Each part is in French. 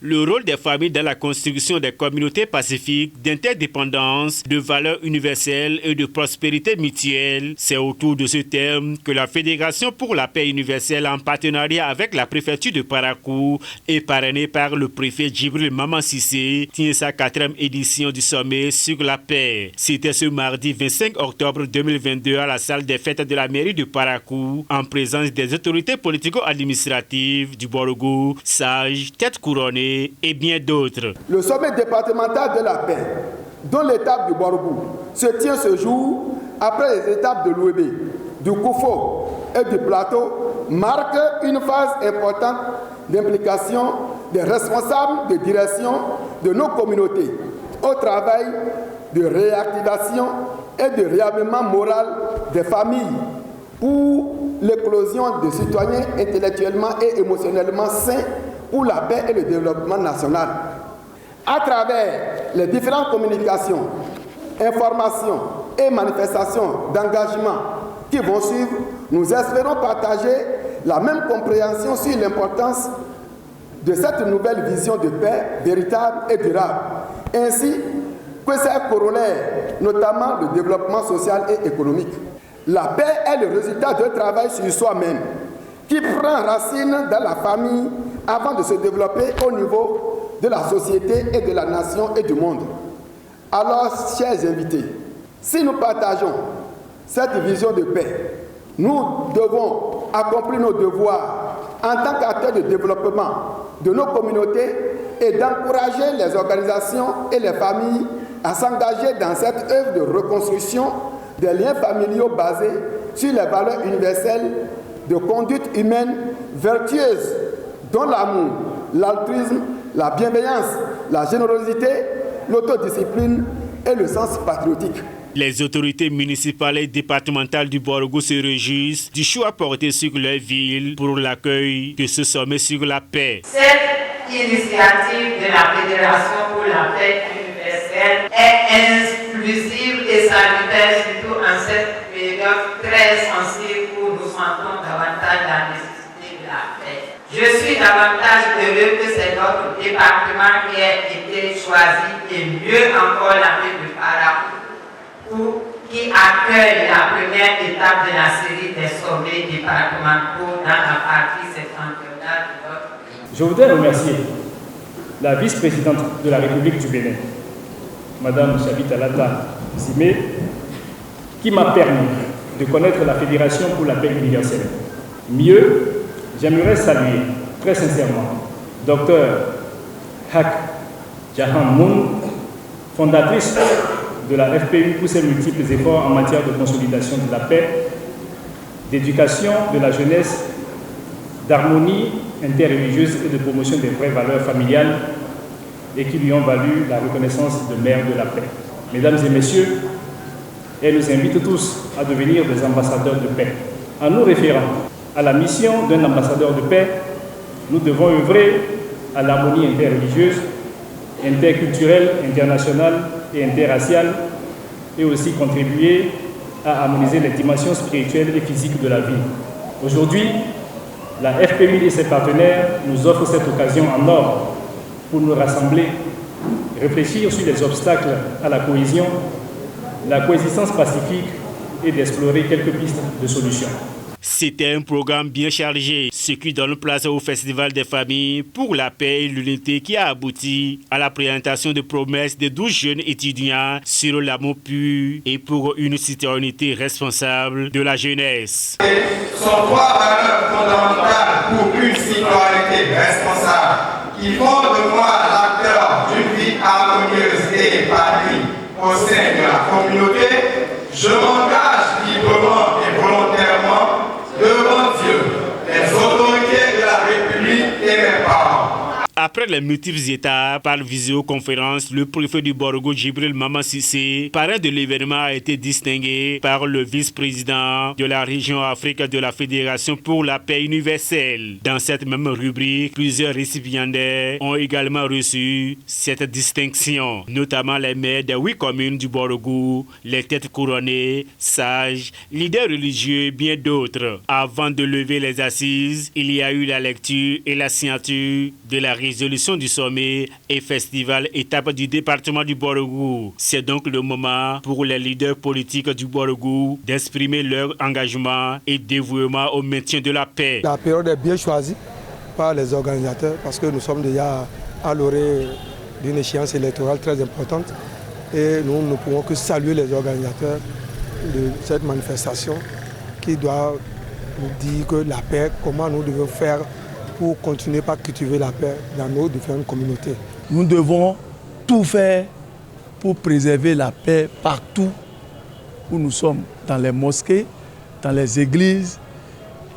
Le rôle des familles dans la construction des communautés pacifiques, d'interdépendance, de valeurs universelles et de prospérité mutuelle, c'est autour de ce thème que la Fédération pour la paix universelle, en partenariat avec la préfecture de Parakou et parrainée par le préfet Djibril Maman Cissé, tient sa 4e édition du sommet sur la paix. C'était ce mardi 25 octobre 2022 à la salle des fêtes de la mairie de Parakou, en présence des autorités politico-administratives du Borgo, sages, têtes couronnées et bien d'autres. Le sommet départemental de la paix, dont l'étape du Borgo se tient ce jour après les étapes de l'Ouébé, du Koufo et du Plateau, marque une phase importante d'implication des responsables de direction de nos communautés au travail de réactivation et de réarmement moral des familles pour l'éclosion de citoyens intellectuellement et émotionnellement sains pour la paix et le développement national. À travers les différentes communications, informations et manifestations d'engagement qui vont suivre, nous espérons partager la même compréhension sur l'importance de cette nouvelle vision de paix véritable et durable, ainsi que ses corollaires, notamment le développement social et économique. La paix est le résultat d'un travail sur soi-même qui prend racine dans la famille avant de se développer au niveau de la société et de la nation et du monde. Alors, chers invités, si nous partageons cette vision de paix, nous devons accomplir nos devoirs en tant qu'acteurs de développement de nos communautés et d'encourager les organisations et les familles à s'engager dans cette œuvre de reconstruction des liens familiaux basés sur les valeurs universelles de conduite humaine vertueuse, dont l'amour, l'altruisme, la bienveillance, la générosité, l'autodiscipline et le sens patriotique. Les autorités municipales et départementales du Borgo se réjouissent du choix porté sur leur ville pour l'accueil de ce sommet sur la paix. Cette initiative de la Fédération pour la paix universelle est inclusive et salutaire, surtout en cette période très sensible où nous sentons davantage la nécessité de la paix. Je suis davantage heureux que c'est notre département qui ait été choisi et mieux encore la ville de Parakou, qui accueille la première étape de la série des sommets départementaux dans la partie septentrionale de notre pays. Je voudrais remercier la vice-présidente de la République du Bénin, Madame Chavita Lata Simé, qui m'a permis de connaître la Fédération pour la paix universelle. Mieux, j'aimerais saluer très sincèrement Dr Hak Jahan Moon, fondatrice de la FPU pour ses multiples efforts en matière de consolidation de la paix, d'éducation de la jeunesse, d'harmonie interreligieuse et de promotion des vraies valeurs familiales et qui lui ont valu la reconnaissance de mère de la paix. Mesdames et messieurs, elle nous invite tous à devenir des ambassadeurs de paix. En nous référant à la mission d'un ambassadeur de paix, nous devons œuvrer à l'harmonie interreligieuse, interculturelle, internationale et interraciale, et aussi contribuer à harmoniser les dimensions spirituelles et physiques de la vie. Aujourd'hui, la FPU et ses partenaires nous offrent cette occasion en or pour nous rassembler, réfléchir sur les obstacles à la cohésion, la coexistence pacifique et d'explorer quelques pistes de solutions. C'était un programme bien chargé, ce qui donne place au Festival des familles pour la paix et l'unité qui a abouti à la présentation de promesses de 12 jeunes étudiants sur l'amour pur et pour une citoyenneté responsable de la jeunesse. Sont 3 valeurs fondamentales pour une citoyenneté responsable qui font de moi l'acteur d'une vie harmonieuse et épanouie au sein de la communauté. Je m'engage librement et volontairement devant Dieu, les autorités de la République et mes parents. Après les multiples étapes par visioconférence, le préfet du Borgo Djibril Maman Cissé, parrain de l'événement, a été distingué par le vice-président de la région Afrique de la Fédération pour la paix universelle. Dans cette même rubrique, plusieurs récipiendaires ont également reçu cette distinction, notamment les maires des 8 communes du Borgo, les têtes couronnées, sages, leaders religieux et bien d'autres. Avant de lever les assises, il y a eu la lecture et la signature de la résolution résolution du sommet et festival étape du département du Borgou. C'est donc le moment pour les leaders politiques du Borgou d'exprimer leur engagement et dévouement au maintien de la paix. La période est bien choisie par les organisateurs parce que nous sommes déjà à l'orée d'une échéance électorale très importante et nous ne pouvons que saluer les organisateurs de cette manifestation qui doit nous dire que la paix, comment nous devons faire pour continuer à cultiver la paix dans nos différentes communautés. Nous devons tout faire pour préserver la paix partout où nous sommes, dans les mosquées, dans les églises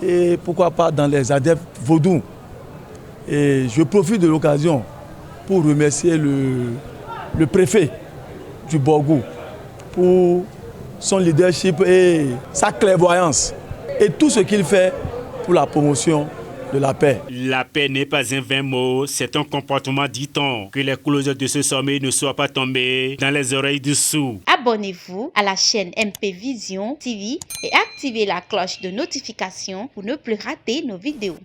et pourquoi pas dans les adeptes vaudous. Et je profite de l'occasion pour remercier le préfet du Borgou pour son leadership et sa clairvoyance et tout ce qu'il fait pour la promotion de la paix. La paix n'est pas un vain mot, c'est un comportement, dit-on. Que les clauses de ce sommet ne soient pas tombées dans les oreilles du sourd. Abonnez-vous à la chaîne MP Vision TV et activez la cloche de notification pour ne plus rater nos vidéos.